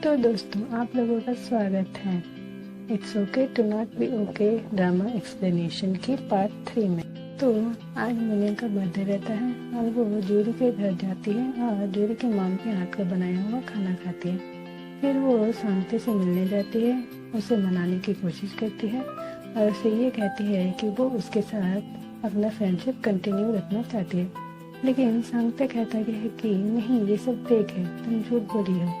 तो दोस्तों, आप लोगों का स्वागत है it's okay to not be okay drama explanation की पार्ट 3 में। तो आज मुनिया का बर्थडे रहता है और वो जूरी के घर जाती है और जूरी की मॉम के हाथ का बनाया हुआ खाना खाती है। फिर वो शांति से मिलने जाती है, उसे मनाने की कोशिश करती है और उसे ये कहती है कि वो उसके साथ अपना फ्रेंडशिप कंटिन्यू रखना चाहती है। लेकिन शांति कहता है कि नहीं, ये सब फेक है, तुम झूठ बोली हो।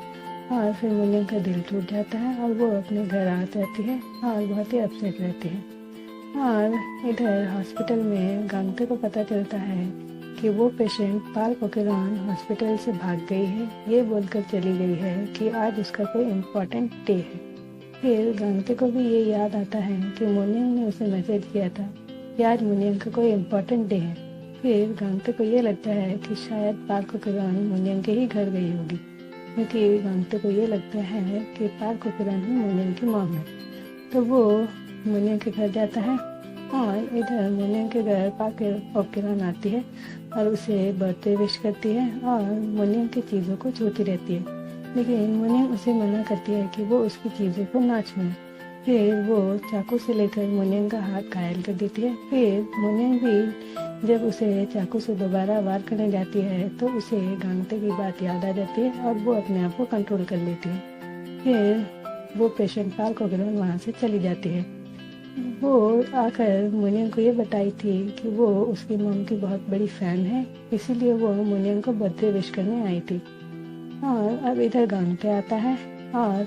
और फिर मुनिया का दिल टूट जाता है और वो अपने घर आ जाती है और बहुत ही अपसेट रहती है। और इधर हॉस्पिटल में गांगते को पता चलता है कि वो पेशेंट पार्क ओकेरॉन हॉस्पिटल से भाग गई है, ये बोलकर चली गई है कि आज उसका कोई इम्पोर्टेंट डे है। फिर गांगते को भी ये याद आता है कि मुनिया ने उसे मैसेज किया था कि आज मुनिया का कोई इम्पोर्टेंट डे है। फिर गांगते को ये लगता है कि शायद पार्क ओकेरॉन मुनिया के ही घर गई होगी, क्योंकि गांगते को ये लगता है कि पार्क ओकेरॉन ही मुनिया की मॉम है। तो वो मुनिया के घर जाता है और इधर मुनिया के घर पार्क ओकेरॉन आती है और उसे बर्थडे विश करती है और मुनिया की चीज़ों को छूती रहती है। लेकिन मुनिया उसे मना करती है कि वो उसकी चीज़ों को ना छुए। फिर वो चाकू से लेकर मुनिया का हाथ घायल कर देती है। फिर मुनिया भी जब उसे चाकू से दोबारा वार करने जाती है तो उसे गांगते की बात याद आ जाती है और वो अपने आप को कंट्रोल कर लेती है। फिर वो पेशेंट पार्क ओकेरॉन वहाँ से चली जाती है। वो आकर मुनिया को ये बताई थी कि वो उसकी मॉम की बहुत बड़ी फैन है, इसीलिए वो मुनिया को बर्थडे विश करने आई थी। और अब इधर गांगते आता है और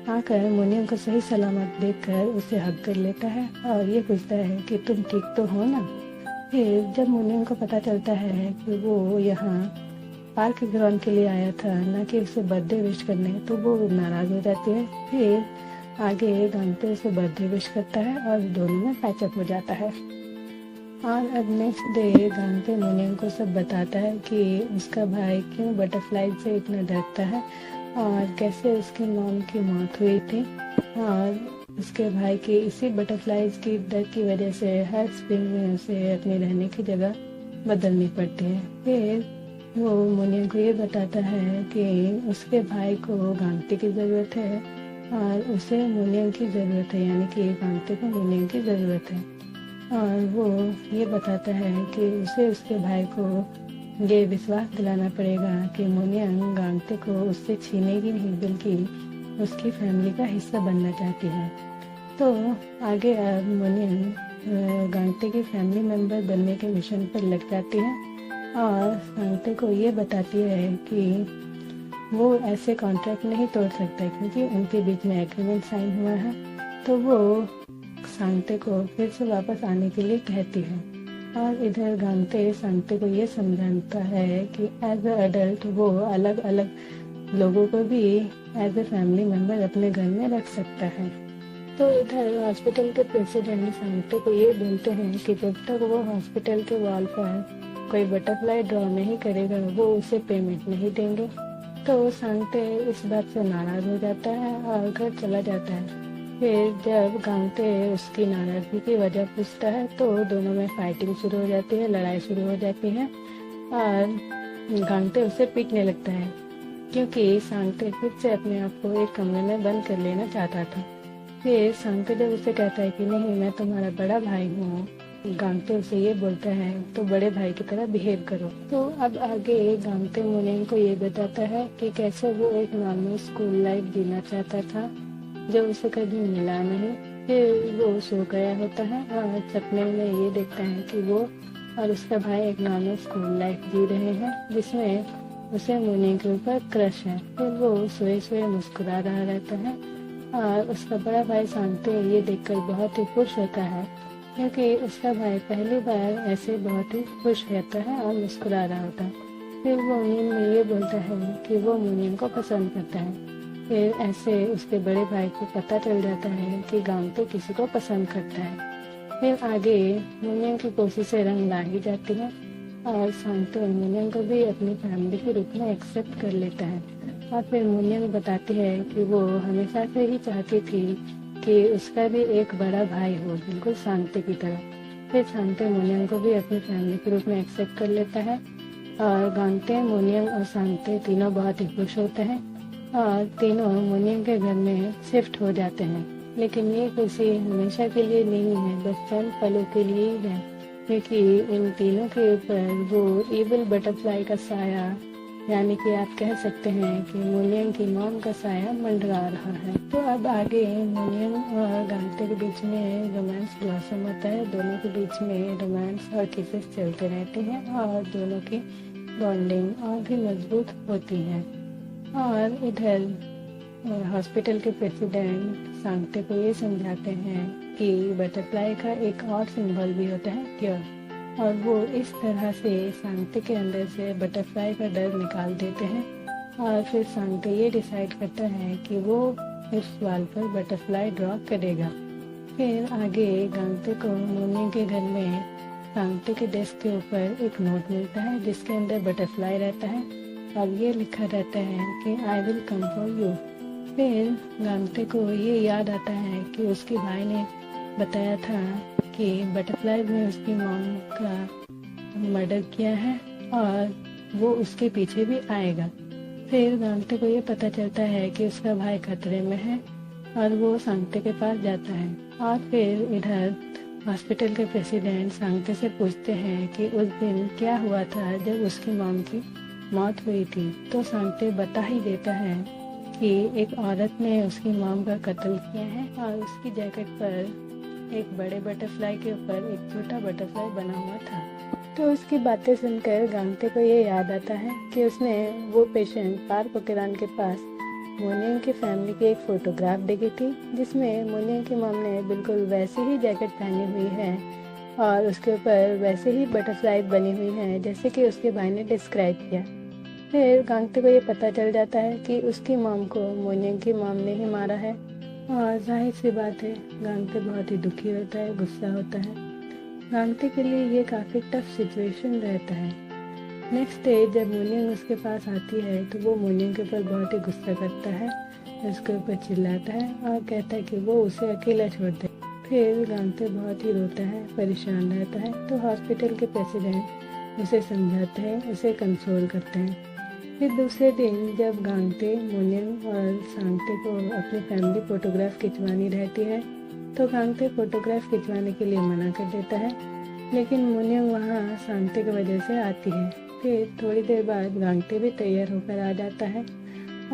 आकर मुनिया को सही सलामत देखकर उसे हग कर लेता है और ये पूछता है कि तुम ठीक तो हो ना। फिर जब मुनिया को पता चलता है कि वो यहाँ पार्क ग्राउंड के लिए आया था, ना कि उसे बर्थडे विश करने, तो वो नाराज हो जाती है। फिर आगे गांगते उसे बर्थडे विश करता है और दोनों में पैचअप हो जाता है। और अब नेक्स्ट डे गांगते मुनिया को सब बताता है कि उसका भाई क्यों बटरफ्लाई से इतना डरता है और कैसे उसकी मॉम की मौत हुई थी और उसके भाई की इसी बटरफ्लाइज की डर की वजह से हर स्प्रिंग में उसे अपनी रहने की जगह बदलनी पड़ती है। फिर वो मुनिया को ये बताता है कि उसके भाई को गांगते की ज़रूरत है और उसे मुनिया की ज़रूरत है, यानी कि गांगते को मुनिया की ज़रूरत है। और वो ये बताता है कि उसे उसके भाई को ये विश्वास दिलाना पड़ेगा कि मुनिया गांगते को उससे छीनेगी नहीं, बल्कि उसकी फैमिली का हिस्सा बनना चाहती है। तो आगे अब मुनिया गांगते की फैमिली मेंबर बनने के मिशन पर लग जाती है और गांगते को ये बताती है कि वो ऐसे कॉन्ट्रैक्ट नहीं तोड़ सकता क्योंकि उनके बीच में एग्रीमेंट साइन हुआ है। तो वो गांगते को फिर से वापस आने के लिए कहती है और इधर गांगते शांति को ये समझाता है कि एज अ एडल्ट वो अलग अलग लोगों को भी एज अ फैमिली मेंबर अपने घर में रख सकता है। तो इधर हॉस्पिटल के प्रेसिडेंट शांति को ये बोलते हैं कि जब तक वो हॉस्पिटल के वॉल पर कोई बटरफ्लाई ड्रॉ नहीं करेगा वो उसे पेमेंट नहीं देंगे। तो शांति इस बात से नाराज हो जाता है और घर चला जाता है। फिर जब गांगते उसकी नाराजगी की वजह पूछता है तो दोनों में फाइटिंग शुरू हो जाती है, लड़ाई शुरू हो जाती है और गांगते उसे पीटने लगता है क्योंकि शांति फिर से अपने आप को एक कमरे में बंद कर लेना चाहता था। फिर शांति जब उसे कहता है कि नहीं, मैं तुम्हारा बड़ा भाई हूँ, गांगते उसे ये बोलता है तो बड़े भाई की तरह बिहेव करो। तो अब आगे गांगते मुनिया को ये बताता है कि कैसे वो एक नॉर्मल स्कूल लाइफ जीना चाहता था जो उसे कभी मिला नहीं। फिर वो सो गया होता है और सपने में ये देखता है कि वो और उसका भाई एक नॉर्मल स्कूल लाइफ जी रहे हैं जिसमें उसे मुनिया के ऊपर क्रश है। फिर वो सोए सोए मुस्कुरा रहा रहता है और उसका बड़ा भाई शांति ये देखकर बहुत ही खुश होता है क्योंकि उसका भाई पहली बार ऐसे बहुत ही खुश रहता है और मुस्कुरा रहा होता है। फिर वो नींद में ये बोलता है कि वो मुनिया को पसंद करता है। फिर ऐसे उसके बड़े भाई को पता चल जाता है कि गांगते किसी को पसंद करता है। फिर आगे मुनिया की कोशिशें रंग ला ही जाती है और शांति मुनिया को भी अपनी फैमिली के रूप में एक्सेप्ट कर लेता है। और फिर मुनिया बताती है कि वो हमेशा से ही चाहती थी कि उसका भी एक बड़ा भाई हो, बिल्कुल शांति की तरह। फिर शांति मुनिया को भी अपनी फैमिली के रूप में एक्सेप्ट कर लेता है और गांगते, मुनिया और शांति तीनों बहुत ही खुश होते हैं। और तीनों मोनियम के घर में शिफ्ट हो जाते हैं। लेकिन ये खुशी हमेशा के लिए नहीं है, बस चंद पलों के लिए ही है, क्योंकि इन तीनों के ऊपर वो इविल बटरफ्लाई का साया, यानी कि आप कह सकते हैं कि मोनियम की मॉम का साया मंडरा रहा है। तो अब आगे मोनियम और गांते के बीच में रोमांस ब्लॉसम होता है। दोनों के बीच में रोमांस और किसेस चलते रहते हैं और दोनों की बॉन्डिंग और भी मजबूत होती है। और इधर हॉस्पिटल के प्रेसिडेंट सांगते को ये समझाते हैं कि बटरफ्लाई का एक और सिंबल भी होता है, क्योर, और वो इस तरह से सांगते के अंदर से बटरफ्लाई का डर निकाल देते हैं। और फिर सांगते ये डिसाइड करता है कि वो इस वाल पर बटरफ्लाई ड्रॉ करेगा। फिर आगे गांगते को मोनियम के घर में सांगते के डेस्क के ऊपर एक नोट मिलता है जिसके अंदर बटरफ्लाई रहता है और ये लिखा रहता है कि I will come for you. फिर गांगते को ये याद आता है कि उसके भाई ने बताया था कि बटरफ्लाई ने उसकी मॉम का मर्डर किया है और वो उसके पीछे भी आएगा। फिर गांगते को ये पता चलता है कि उसका भाई खतरे में है और वो सांगते के पास जाता है। और फिर इधर हॉस्पिटल के प्रेसिडेंट सांगते से पूछते हैं कि उस दिन क्या हुआ था जब उसकी मॉम की मौत हुई थी। तो सांगते बता ही देता है कि एक औरत ने उसकी मॉम का कत्ल किया है और उसकी जैकेट पर एक बड़े बटरफ्लाई के ऊपर एक छोटा बटरफ्लाई बना हुआ था। तो उसकी बातें सुनकर गांगते को ये याद आता है कि उसने वो पेशेंट पार्क ओकेरान के पास मोनियम की फैमिली की एक फोटोग्राफ देखी थी जिसमें मोनियम की मॉम ने बिल्कुल वैसी ही जैकेट पहनी हुई है और उसके ऊपर वैसे ही बटरफ्लाई बनी हुई है जैसे कि उसके भाई ने डिस्क्राइब किया। फिर गांगते को ये पता चल जाता है कि उसकी मॉम को मोनियम की मॉम ने ही मारा है। और जाहिर सी बात है गांगते बहुत ही दुखी होता है, गुस्सा होता है। गांगते के लिए ये काफ़ी टफ सिचुएशन रहता है। नेक्स्ट डे जब मोनियम उसके पास आती है तो वो मोनियम के ऊपर बहुत ही गुस्सा करता है, उसके ऊपर चिल्लाता है और कहता है कि वो उसे अकेला छोड़ दे। फिर गांगते बहुत ही रोता है, परेशान रहता है। तो हॉस्पिटल के प्रेसिडेंट उसे समझाते हैं, उसे कंसोल करते हैं। फिर दूसरे दिन जब गांगते, मोनियम और सांगते को अपनी फैमिली फोटोग्राफ खिंचवानी रहती है तो गांगते फोटोग्राफ खिंचवाने के लिए मना कर देता है, लेकिन मोनियम वहाँ सांगते की वजह से आती है। फिर थोड़ी देर बाद गांगते भी तैयार होकर आ जाता है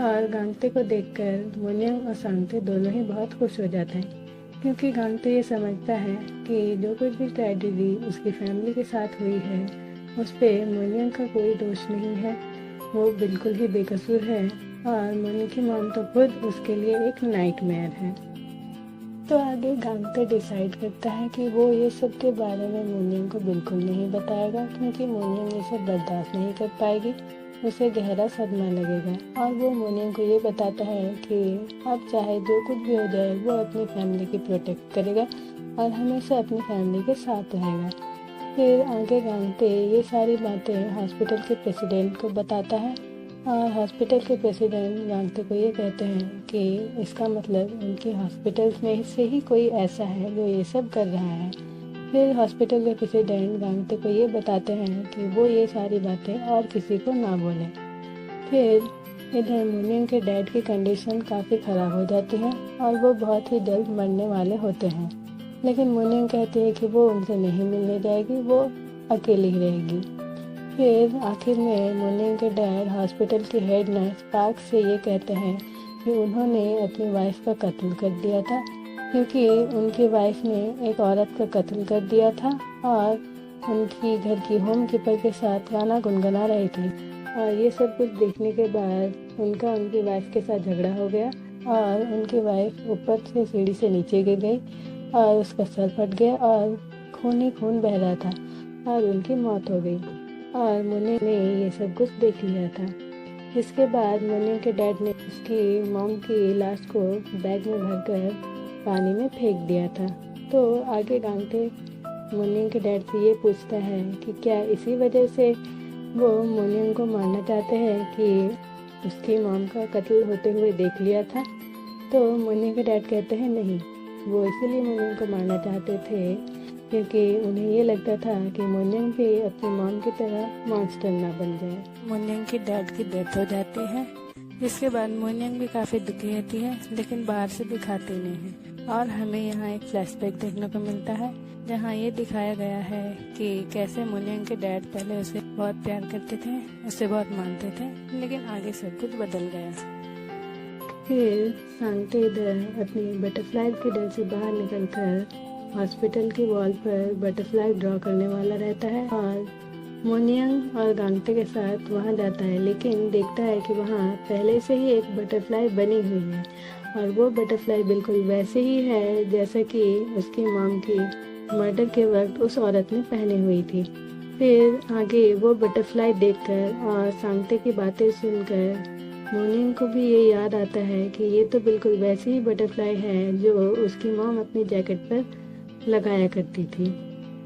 और गांगते को देखकर मोनियम और सांगते दोनों ही बहुत खुश हो जाते हैं, क्योंकि गांगते ये समझता है कि जो कुछ भी ट्रेजेडी उसकी फैमिली के साथ हुई है उस पर मोनियम का कोई दोष नहीं है, वो बिल्कुल ही बेकसूर है और मोनियम की मॉम तो खुद उसके लिए एक नाइटमेयर है। तो आगे गांगते डिसाइड करता है कि वो ये सब के बारे में मोनियम को बिल्कुल नहीं बताएगा, क्योंकि मोनियम ये सब बर्दाश्त नहीं कर पाएगी, उसे गहरा सदमा लगेगा। और वो मोनियम को ये बताता है कि अब चाहे जो कुछ भी हो जाए वो अपनी फैमिली की प्रोटेक्ट करेगा और हमेशा अपनी फैमिली के साथ रहेगा। फिर आगे गांगते ये सारी बातें हॉस्पिटल के प्रेसिडेंट को बताता है और हॉस्पिटल के प्रेसिडेंट गांगते को ये कहते हैं कि इसका मतलब उनकी हॉस्पिटल में से ही कोई ऐसा है जो ये सब कर रहा है। फिर हॉस्पिटल के प्रेसिडेंट गांगते को ये बताते हैं कि वो ये सारी बातें और किसी को ना बोले। फिर इधर मोनियम के डैड की कंडीशन काफ़ी ख़राब हो जाती है और वो बहुत ही जल्द मरने वाले होते हैं, लेकिन मोनियम कहती है कि वो उनसे नहीं मिलने जाएगी, वो अकेली ही रहेगी। फिर आखिर में मोनियम के डैड हॉस्पिटल की हेड नर्स पार्क से ये कहते हैं कि उन्होंने अपनी वाइफ का कत्ल कर दिया था, क्योंकि उनकी वाइफ ने एक औरत का कत्ल कर दिया था और उनकी घर की होम कीपर के साथ गाना गुनगुना रही थी। और ये सब कुछ देखने के बाद उनका उनकी वाइफ के साथ झगड़ा हो गया और उनकी वाइफ ऊपर से सीढ़ी से नीचे गिर गई और उसका सर फट गया और खून ही खून बह रहा था और उनकी मौत हो गई। और मोनियम ने ये सब कुछ देख लिया था। इसके बाद मोनियम के डैड ने उसकी मॉम की लाश को बैग में भरकर पानी में फेंक दिया था। तो आगे गांगते मोनियम के डैड से ये पूछता है कि क्या इसी वजह से वो मोनियम को मारना चाहते हैं कि उसकी मॉम का कत्ल होते हुए देख लिया था। तो मोनियम के डैड कहते हैं नहीं, वो इसीलिए मोनियम को मारना चाहते थे क्योंकि उन्हें ये लगता था कि मोनियम भी अपनी मॉम की तरह मॉन्स्टर ना बन जाए। मोनियम के डैड की डेथ हो जाती है। इसके बाद मोनियंग भी काफ़ी दुखी रहती है, लेकिन बाहर से दिखाती नहीं है। और हमें यहाँ एक फ्लैशबैक देखने को मिलता है जहाँ ये दिखाया गया है कि कैसे मोनियंग के डैड पहले उसे बहुत प्यार करते थे, उसे बहुत मानते थे, लेकिन आगे सब कुछ बदल गया। फिर सांगते इधर अपनी बटरफ्लाई के डर से बाहर निकलकर हॉस्पिटल की वॉल पर बटरफ्लाई ड्रॉ करने वाला रहता है और मोनियंग और गांगते के साथ वहां जाता है, लेकिन देखता है कि वहां पहले से ही एक बटरफ्लाई बनी हुई है और वो बटरफ्लाई बिल्कुल वैसे ही है जैसा कि उसकी मॉम की मर्डर के वक्त उस औरत ने पहनी हुई थी। फिर आगे वो बटरफ्लाई देखकर और सांगते की बातें सुनकर मोनियंग को भी ये याद आता है कि ये तो बिल्कुल वैसी ही बटरफ्लाई है जो उसकी मॉम अपनी जैकेट पर लगाया करती थी।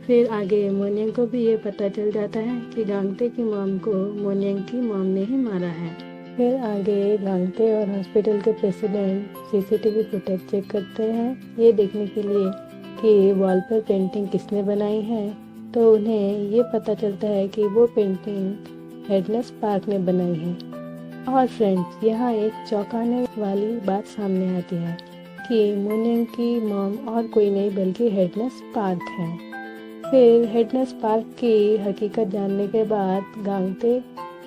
फिर आगे मोनियंग को भी ये पता चल जाता है कि गांगते की मॉम को मोनियंग की मॉम ने ही मारा है। फिर आगे गांगते और हॉस्पिटल के प्रेसिडेंट सीसीटीवी फुटेज चेक करते हैं ये देखने के लिए कि वॉल पर पेंटिंग किसने बनाई है। तो उन्हें ये पता चलता है कि वो पेंटिंग हेडनेस पार्क ने बनाई है। और फ्रेंड्स, यहाँ एक चौंकाने वाली बात सामने आती है कि मोनियंग की मॉम और कोई नहीं बल्कि हेडनेस पार्क है। फिर हेडनेस पार्क की हकीकत जानने के बाद गांगते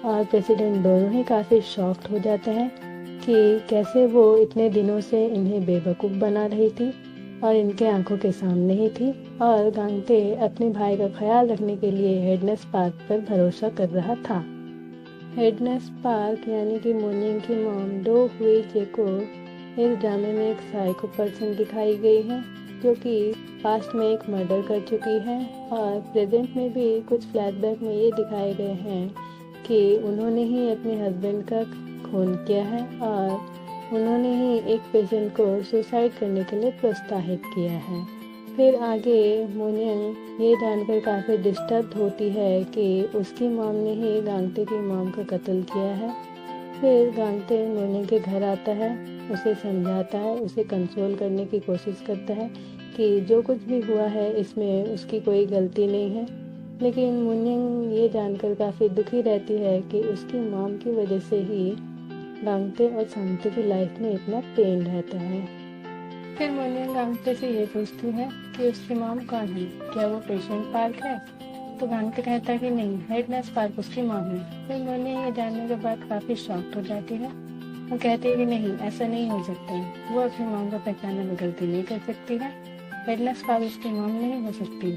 और प्रेसिडेंट दोनों ही काफ़ी शॉक्ड हो जाते हैं कि कैसे वो इतने दिनों से इन्हें बेवकूफ़ बना रही थी और इनके आंखों के सामने ही थी, और गांगते अपने भाई का ख्याल रखने के लिए हेडनेस पार्क पर भरोसा कर रहा था। हेडनेस पार्क यानी कि मोनियंग की मॉम डो हुई जे को इस ड्रामे में एक साइको पर्सन दिखाई गई है जो कि पास्ट में एक मर्डर कर चुकी है, और प्रेजेंट में भी कुछ फ्लैशबैक में ये दिखाए गए हैं कि उन्होंने ही अपने हस्बैंड का खून किया है और उन्होंने ही एक पेशेंट को सुसाइड करने के लिए प्रोत्साहित किया है। फिर आगे मोनियंग ये जानकर काफ़ी डिस्टर्ब होती है कि उसकी मॉम ने ही गांगते की मॉम का कत्ल किया है। फिर गांगते मोनियंग के घर आता है, उसे समझाता है, उसे कंसोल करने की कोशिश करता है कि जो कुछ भी हुआ है इसमें उसकी कोई गलती नहीं है, लेकिन मोनियंग ये जानकर काफ़ी दुखी रहती है कि उसकी मॉम की वजह से ही गांगते और सांगते की लाइफ में इतना पेन रहता है। फिर मोनियंग गांगते से ये पूछती है कि उसकी मॉम कौन है, क्या वो पेशेंट पार्क है? तो गांगते कहता है कि नहीं, हेडनेस पार्क उसकी मॉम है। फिर मोनियंग ये जानने के बाद काफ़ी शॉक्ड हो जाती है और कहती है कि नहीं, ऐसा नहीं हो सकता है, वो अपनी मॉम को पहचानने में गलती नहीं कर सकती है, हेडनेस पार्क उसकी मॉम नहीं हो सकती।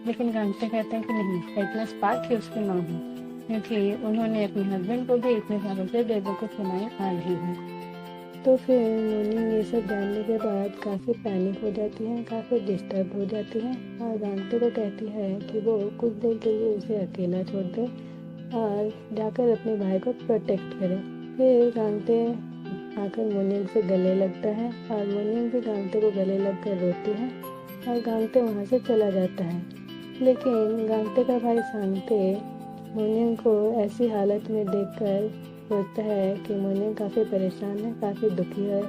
लेकिन गांगते कहते हैं कि नहीं, हेडनेस पार्क ही उसकी मॉम है, क्योंकि उन्होंने अपने हस्बैंड को भी इतने सालों से बेवकूफ़ बनाए आ रही है। तो फिर मोनियंग ये सब जानने के बाद काफ़ी पैनिक हो जाती है, काफ़ी डिस्टर्ब हो जाती है और गांगते को कहती है कि वो कुछ देर के लिए उसे अकेला छोड़ दे और जाकर अपने भाई को प्रोटेक्ट करे। फिर गांगते आकर मोनियंग से गले लगता है और मोनियंग भी गांगते को गले लगकर रोती है और गांगते वहाँ से चला जाता है। लेकिन गांगते का भाई सांगते मोनियंग को ऐसी हालत में देखकर सोचता है कि मोनियंग काफ़ी परेशान है, काफ़ी दुखी है,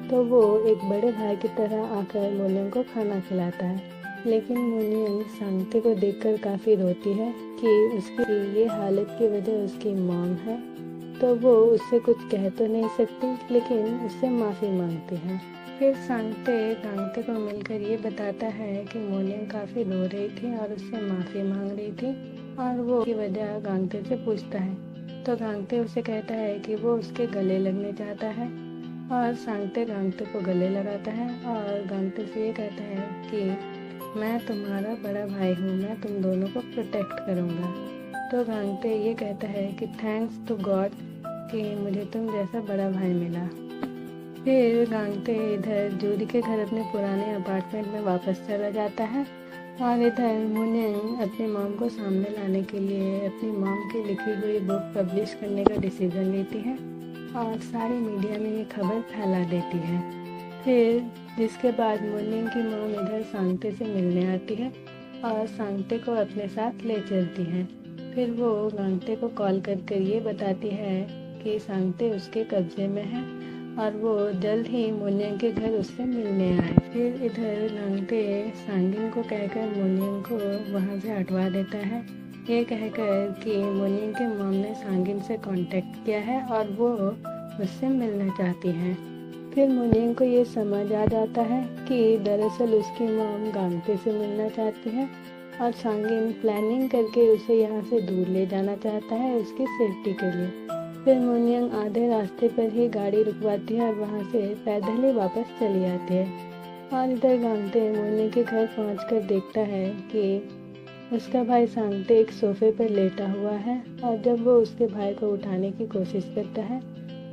तो वो एक बड़े भाई की तरह आकर मोनियंग को खाना खिलाता है। लेकिन मोनियंग सांगते को देखकर काफ़ी रोती है कि उसकी ये हालत की वजह उसकी मॉम है, तो वो उससे कुछ कह तो नहीं सकती, लेकिन उससे माफ़ी मांगती है। फिर सांगते गांगते को मिलकर ये बताता है कि मोनियंग काफ़ी रो रही थी और उससे माफ़ी मांग रही थी, और वो की वजह गांगते से पूछता है। तो गांगते उसे कहता है कि वो उसके गले लगने चाहता है, और सांगते गांगते को गले लगाता है और गांगते से ये कहता है कि मैं तुम्हारा बड़ा भाई हूँ, मैं तुम दोनों को प्रोटेक्ट करूँगा। तो गांगते ये कहता है कि थैंक्स टू गॉड कि मुझे तुम जैसा बड़ा भाई मिला। फिर गांगते इधर जूरी के घर अपने पुराने अपार्टमेंट में वापस चला जाता है और इधर मोनियंग अपनी मॉम को सामने लाने के लिए अपनी मॉम की लिखी हुई बुक पब्लिश करने का डिसीजन लेती है और सारी मीडिया में ये खबर फैला देती है। फिर जिसके बाद मोनियंग की मॉम इधर सांगते से मिलने आती है और सांगते को अपने साथ ले चलती है। फिर वो गांगते को कॉल कर ये बताती है कि सांगते उसके कब्जे में है और वो जल्द ही मोनियंग के घर उससे मिलने आए। फिर इधर गांगते सांगिन को कहकर मोनियंग को वहाँ से हटवा देता है, ये कहकर कि मोनियंग के मॉम ने सांगिन से कांटेक्ट किया है और वो उससे मिलना चाहती हैं। फिर मुनियन को ये समझ आ जाता है कि दरअसल उसकी मॉम गांगते से मिलना चाहती है और सांगिन प्लानिंग करके उसे यहाँ से दूर ले जाना चाहता है उसकी सेफ्टी के लिए। फिर मुनियन आधे रास्ते पर ही गाड़ी रुकवाती है और वहाँ से पैदल ही वापस चली आती है। और इधर गांगते मुनियन के घर पहुँचकर देखता है कि उसका भाई सांगते एक सोफे पर लेटा हुआ है और जब वो उसके भाई को उठाने की कोशिश करता है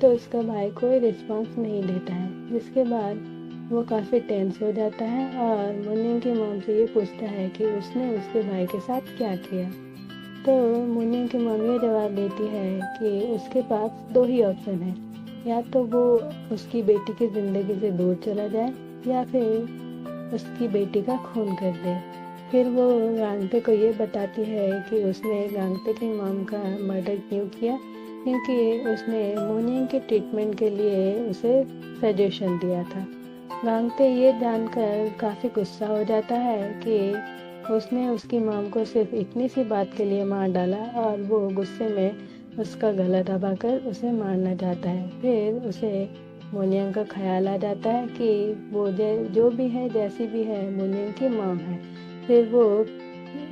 तो उसका भाई कोई रिस्पांस नहीं देता है, जिसके बाद वो काफ़ी टेंस हो जाता है और मुनियन की मॉम से ये पूछता है कि उसने उसके भाई के साथ क्या किया। तो मुनियन की मॉम ये जवाब देती है कि उसके पास दो ही ऑप्शन है, या तो वो उसकी बेटी की ज़िंदगी से दूर चला जाए या फिर उसकी बेटी का खून कर दे। फिर वो गांगते को ये बताती है कि उसने गांगते की मॉम का मर्डर क्यों किया, क्योंकि उसने मुनियन के ट्रीटमेंट के लिए उसे सजेशन दिया था। गांगते ये जानकर काफ़ी गुस्सा हो जाता है कि उसने उसकी मॉम को सिर्फ इतनी सी बात के लिए मार डाला और वो गुस्से में उसका गला दबाकर उसे मारना चाहता है। फिर उसे मुनियन का ख्याल आ जाता है कि वो जो भी है जैसी भी है मुनियन की मॉम है। फिर वो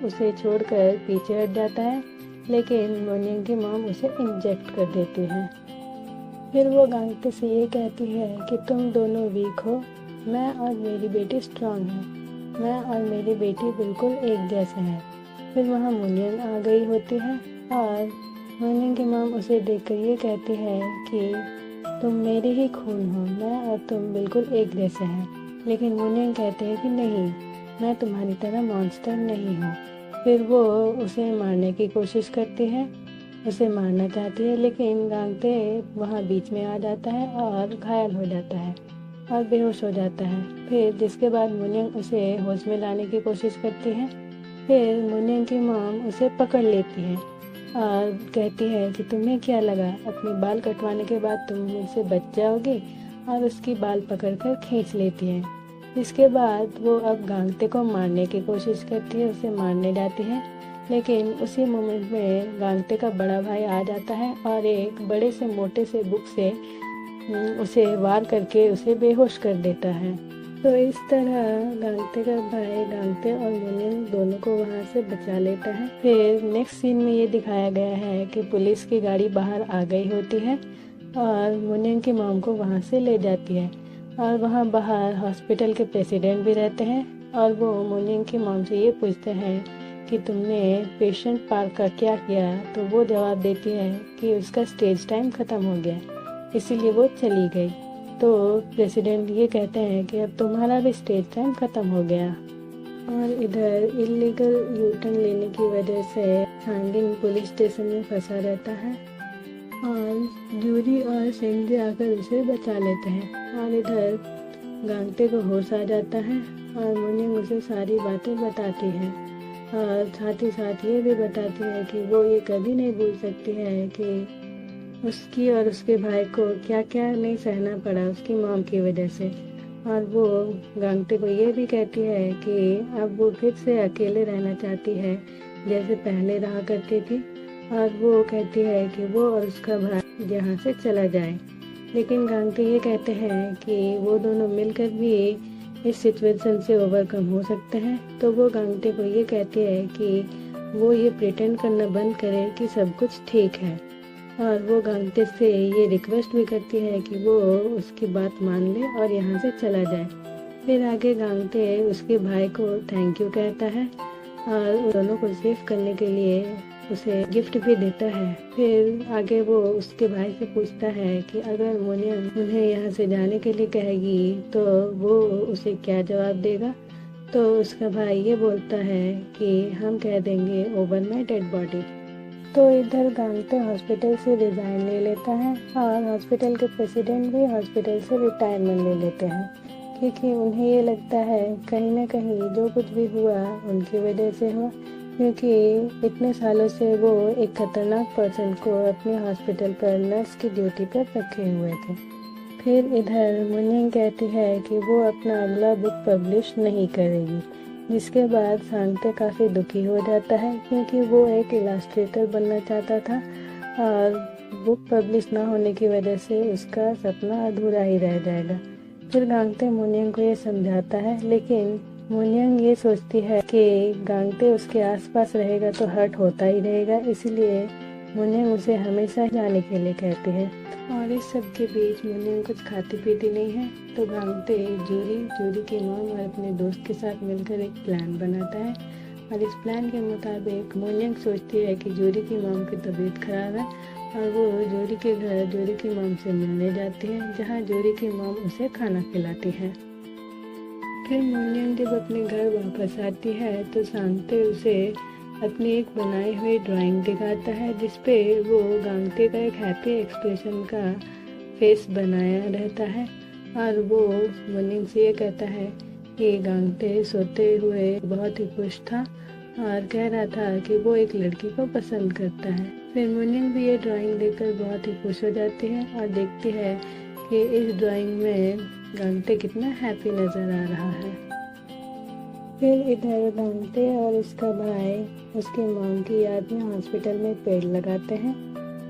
उसे छोड़कर पीछे हट जाता है, लेकिन मुनियन की मॉम उसे इंजेक्ट कर देती है। फिर वो गांगते से ये कहती है कि तुम दोनों वीक हो, मैं और मेरी बेटी स्ट्रांग है, मैं और मेरी बेटी बिल्कुल एक जैसे हैं। फिर वहाँ मुनियन आ गई होती है और मुनियन की मॉम उसे देखकर ये कहती है कि तुम मेरे ही खून हो, मैं और तुम बिल्कुल एक जैसे हैं। लेकिन मुनियन कहते हैं कि नहीं, मैं तुम्हारी तरह मॉन्स्टर नहीं हूँ। फिर वो उसे मारने की कोशिश करती है, उसे मारना चाहती है, लेकिन गांगते वहाँ बीच में आ जाता है और घायल हो जाता है और बेहोश हो जाता है। फिर जिसके बाद मुनियन उसे होश में लाने की कोशिश करती है। फिर मुनियन की मॉम उसे पकड़ लेती है और कहती है कि तुम्हें क्या लगा, अपने बाल कटवाने के बाद तुम मुझसे बच जाओगी, और उसकी बाल पकड़कर खींच लेती है। इसके बाद वो अब गांगते को मारने की कोशिश करती है, उसे मारने जाती है, लेकिन उसी मोमेंट में गांगते का बड़ा भाई आ जाता है और एक बड़े से मोटे से बुक से उसे वार करके उसे बेहोश कर देता है। तो इस तरह गांगते का भाई गांगते और मुनियन दोनों को वहाँ से बचा लेता है। फिर नेक्स्ट सीन में ये दिखाया गया है कि पुलिस की गाड़ी बाहर आ गई होती है और मुनियन की मॉम को वहाँ से ले जाती है और वहाँ बाहर हॉस्पिटल के प्रेसिडेंट भी रहते हैं और वो मुनियन की मॉम से ये पूछते हैं कि तुमने पेशेंट पार्क का क्या किया। तो वो जवाब देती है कि उसका स्टेज टाइम ख़त्म हो गया, इसीलिए वो चली गई। तो प्रेसिडेंट ये कहते हैं कि अब तुम्हारा भी स्टेज टाइम ख़त्म हो गया। और इधर इलीगल यूटर्न लेने की वजह से सांगिन पुलिस स्टेशन में फंसा रहता है और जूरी और सेंजी आकर उसे बचा लेते हैं। और इधर गांगते को होश आ जाता है और मुनियन उसे सारी बातें बताती है और साथ ही साथ ये भी बताती है कि वो ये कभी नहीं भूल सकती है कि उसकी और उसके भाई को क्या क्या नहीं सहना पड़ा उसकी मॉम की वजह से। और वो गांगते को ये भी कहती है कि अब वो फिर से अकेले रहना चाहती है जैसे पहले रहा करती थी, और वो कहती है कि वो और उसका भाई यहाँ से चला जाए। लेकिन गांगते ये कहते हैं कि वो दोनों मिलकर भी इस सिचुएशन से ओवरकम हो सकते हैं। तो वो गांगते को ये कहती है कि वो ये प्रिटेंड करना बंद करे कि सब कुछ ठीक है, और वो गांगते से ये रिक्वेस्ट भी करती है कि वो उसकी बात मान ले और यहाँ से चला जाए। फिर आगे गांगते उसके भाई को थैंक यू कहता है और दोनों को सेव करने के लिए उसे गिफ्ट भी देता है। फिर आगे वो उसके भाई से पूछता है कि अगर मुनियन उन्हें यहाँ से जाने के लिए कहेगी तो वो उसे क्या जवाब देगा। तो उसका भाई ये बोलता है कि हम कह देंगे ओवर माय डेड बॉडी। तो इधर गांगते हॉस्पिटल से रिजाइन ले लेता है और हॉस्पिटल के प्रेसिडेंट भी हॉस्पिटल से रिटायरमेंट ले लेते हैं, क्योंकि उन्हें ये लगता है कहीं ना कहीं जो कुछ भी हुआ उनकी वजह से हुआ, क्योंकि इतने सालों से वो एक खतरनाक पर्सन को अपने हॉस्पिटल पर नर्स की ड्यूटी पर रखे हुए थे। फिर इधर मुनियन कहती है कि वो अपना अगला बुक पब्लिश नहीं करेगी, जिसके बाद सांगते काफ़ी दुखी हो जाता है क्योंकि वो एक इलास्ट्रेटर बनना चाहता था और बुक पब्लिश ना होने की वजह से उसका सपना अधूरा ही रह जाएगा। फिर गांगते मोनियंग को ये समझाता है, लेकिन मोनियंग ये सोचती है कि गांगते उसके आसपास रहेगा तो हर्ट होता ही रहेगा, इसलिए मोनियंग उसे हमेशा जाने के लिए कहती है। और इस सब के बीच मोनियंग कुछ खाती पीती नहीं है, तो गांगते जूरी की मॉम और अपने दोस्त के साथ मिलकर एक प्लान बनाता है। और इस प्लान के मुताबिक मोनियंग सोचती है कि जूरी की मॉम की तबीयत खराब है और वो जूरी के घर जूरी की मॉम से मिलने जाती है, जहाँ जूरी की मॉम उसे खाना खिलाती है। फिर मोनियंग जब अपने घर वापस आती है तो सांगते उसे अपनी एक बनाई हुई ड्राइंग दिखाता है, जिसपे वो गांगते का एक हैप्पी एक्सप्रेशन का फेस बनाया रहता है। और वो मोनियंग से ये कहता है कि गांगते सोते हुए बहुत ही खुश था और कह रहा था कि वो एक लड़की को पसंद करता है। फिर मोनियंग भी ये ड्राइंग देखकर बहुत ही खुश हो जाती है और देखती है कि इस ड्राइंग में गांगते कितना हैप्पी नजर आ रहा है। फिर इधर गांगते और उसका भाई उसके मॉम की याद में हॉस्पिटल में पेड़ लगाते हैं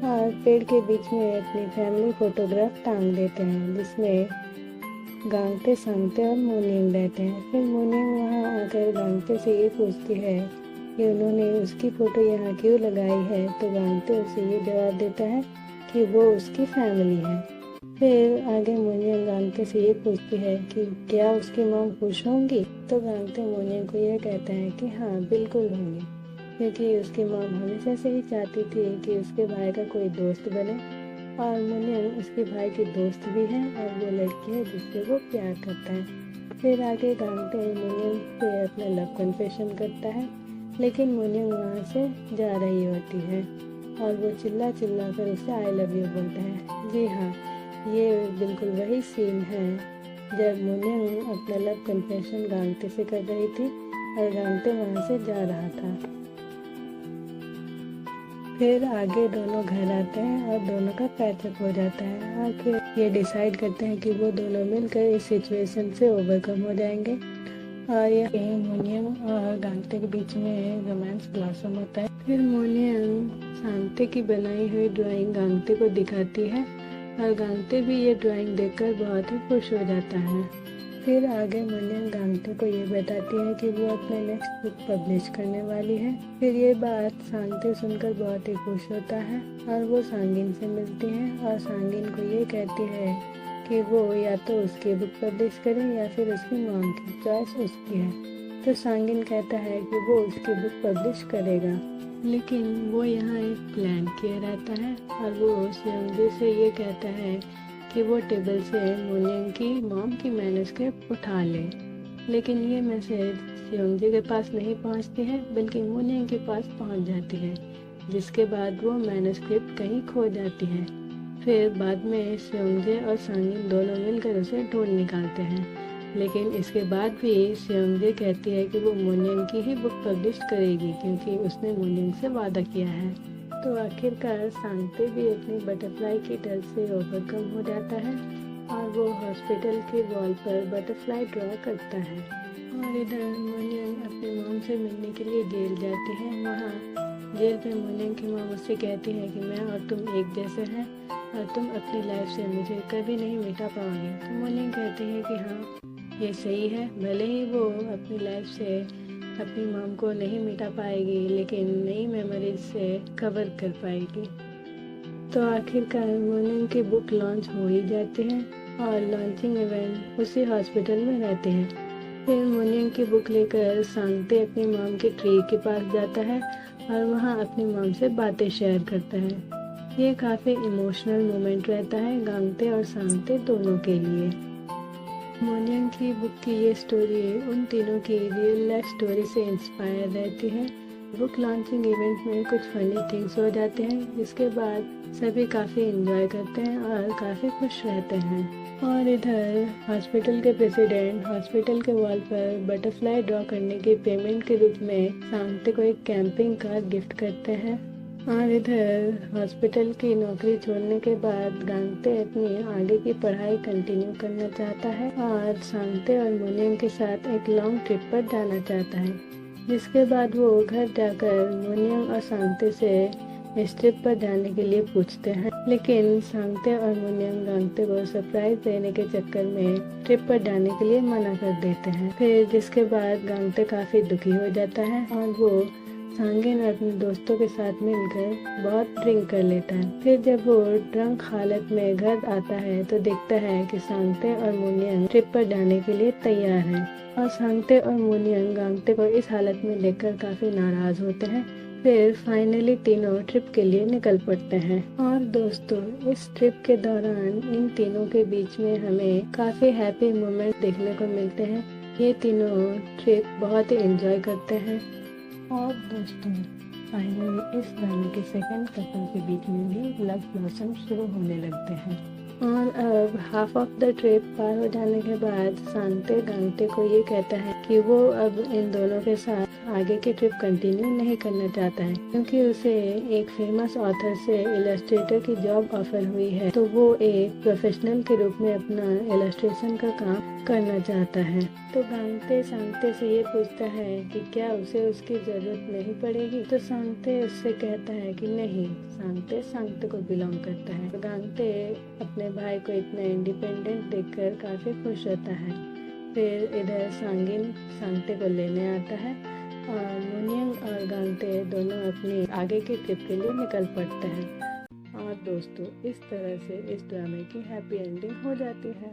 और पेड़ के बीच में अपनी फैमिली फोटोग्राफ टांग देते हैं, जिसमें गांगते, सांगते और मोनियंग रहते हैं। फिर मोनियंग वहाँ आकर गांगते से ये पूछती है कि उन्होंने उसकी फोटो यहाँ क्यों लगाई है, तो गांगते उसे ये जवाब देता है कि वो उसकी फैमिली है। फिर आगे मोनियंग गांगते से ये पूछती है कि क्या उसकी मॉम खुश होंगी, तो गांगते मोनियंग को ये कहता है कि हाँ बिल्कुल होंगी, क्योंकि उसकी मॉम हमेशा से ही चाहती थी कि उसके भाई का कोई दोस्त बने और मोनियंग उसके भाई की दोस्त भी है और वो लड़की है जिससे वो प्यार करता है। फिर आगे गांगते मोनियंग से अपना लव कन्फेशन करता है, लेकिन मोनियंग वहाँ से जा रही होती है और वो चिल्ला कर उसे आई लव यू बोलता है। जी हाँ, ये बिल्कुल वही सीन है जब मोनियंग अपना लव कन्फेशन गांगते से कर रही थी और गांगते वहाँ से जा रहा था। फिर आगे दोनों घर आते हैं और दोनों का पैचअप हो जाता है और फिर ये डिसाइड करते हैं कि वो दोनों मिलकर इस सिचुएशन से ओवरकम हो जाएंगे। और ये मोनियंग और गांगते के बीच में रोमांस ब्लॉसम होता है। फिर मोनियंग सांगते की बनाई हुई ड्राइंग गांगते को दिखाती है और गांगते भी ये ड्राइंग देखकर बहुत ही खुश हो जाता है। फिर आगे मोनियंग गांगते को ये बताती है कि वो अपने नेक्स्ट बुक पब्लिश करने वाली है। फिर ये बात सांगते सुनकर बहुत ही खुश होता है और वो सांगिन से मिलती है और सांगिन को ये कहती है कि वो या तो उसकी बुक पब्लिश करे या फिर उसकी मॉम की, चॉइस उसकी है। तो सांगिन कहता है कि वो उसकी बुक पब्लिश करेगा, लेकिन वो यहाँ एक प्लान किया रहता है और वो सेयोंजे से ये कहता है कि वो टेबल से मोनियंग की मॉम की मैन्युस्क्रिप्ट उठा ले, लेकिन ये मैसेज सेयोंजे के पास नहीं पहुंचती है बल्कि मोनियंग के पास पहुंच जाती है, जिसके बाद वो मैन्युस्क्रिप्ट कहीं खो जाती है। फिर बाद में सेयोंजे और सांगिन दोनों मिलकर उसे ढूंढ निकालते हैं, लेकिन इसके बाद भी सेयोंजे कहती है कि वो मोनियंग की ही बुक पब्लिश करेगी क्योंकि उसने मोनियंग से वादा किया है। तो आखिरकार सांगते भी अपनी बटरफ्लाई की डर से ओवरकम हो जाता है और वो हॉस्पिटल के वॉल पर बटरफ्लाई ड्रॉ करता है। और इधर मोनियंग अपने मॉम से मिलने के लिए जेल जाती है। वहाँ जेल पे मोनियंग की मॉम उससे कहती है कि मैं और तुम एक जैसे हैं और तुम अपनी लाइफ से मुझे कभी नहीं मिटा पाओगे। तो मोनियंग कहती है कि हाँ ये सही है, भले ही वो अपनी लाइफ से अपनी मॉम को नहीं मिटा पाएगी लेकिन नई मेमोरीज से कवर कर पाएगी। तो आखिरकार मोनियंग की बुक लॉन्च हो ही जाती है और लॉन्चिंग इवेंट उसी हॉस्पिटल में रहते हैं। फिर मोनियंग की बुक लेकर सांगते अपनी मॉम के ट्री के पास जाता है और वहाँ अपनी मॉम से बातें शेयर करता है। ये काफ़ी इमोशनल मोमेंट रहता है गांगते और सांगते दोनों के लिए। मोनियंग की बुक की ये स्टोरी उन तीनों की रियल लाइफ स्टोरी से इंस्पायर रहती है। बुक लॉन्चिंग इवेंट में कुछ फनी थिंग्स हो जाते हैं, जिसके बाद सभी काफ़ी एंजॉय करते हैं और काफ़ी खुश रहते हैं। और इधर हॉस्पिटल के प्रेसिडेंट हॉस्पिटल के वॉल पर बटरफ्लाई ड्रॉ करने के पेमेंट के रूप में सांगते को एक कैंपिंग कार गिफ्ट करते हैं। और इधर हॉस्पिटल की नौकरी छोड़ने के बाद गांगते अपनी आगे की पढ़ाई कंटिन्यू करना चाहता है और सांगते और मोनियंग के साथ एक लॉन्ग ट्रिप पर जाना चाहता है, जिसके बाद वो घर जाकर मोनियंग और सांगते से इस ट्रिप पर जाने के लिए पूछते हैं, लेकिन सांगते और मुनियन गांगते को सरप्राइज देने के चक्कर में ट्रिप पर जाने के लिए मना कर देते हैं। फिर जिसके बाद गांगते काफी दुखी हो जाता है और वो सांगिन और अपने दोस्तों के साथ मिलकर बहुत ड्रिंक कर लेता है। फिर जब वो ड्रंक हालत में घर आता है तो देखता है कि सांगते और मुनियन ट्रिप पर जाने के लिए तैयार हैं और सांगते और मुनियन गांगते को इस हालत में देखकर काफी नाराज होते हैं। फिर फाइनली तीनों ट्रिप के लिए निकल पड़ते हैं। और दोस्तों, इस ट्रिप के दौरान इन तीनों के बीच में हमें काफी हैप्पी मोमेंट देखने को मिलते हैं। ये तीनों ट्रिप बहुत ही एंजॉय करते हैं। और दोस्तों, फाइनली इस ड्रामे के सेकंड कपल के बीच में भी लव ब्लॉसम शुरू होने लगते हैं। और अब हाफ ऑफ द ट्रिप पार हो जाने के बाद सांगते गांगते को ये कहता है कि वो अब इन दोनों के साथ आगे की ट्रिप कंटिन्यू नहीं करना चाहता है, क्योंकि उसे एक फेमस ऑथर से इलस्ट्रेटर की जॉब ऑफर हुई है, तो वो एक प्रोफेशनल के रूप में अपना इलस्ट्रेशन का काम करना चाहता है। तो गांगते सांगते से ये पूछता है कि क्या उसे उसकी जरूरत नहीं पड़ेगी, तो सांगते उससे कहता है कि नहीं। सांगते सांगते को बिलोंग करता है। तो गांगते अपने भाई को इतना इंडिपेंडेंट देखकर काफी खुश होता है। फिर इधर सांगिन सांगते को लेने आता है और मुनियन और गांगते दोनों अपनी आगे की ट्रिप के लिए निकल पड़ते हैं। और दोस्तों, इस तरह से इस ड्रामे की हैप्पी एंडिंग हो जाती है।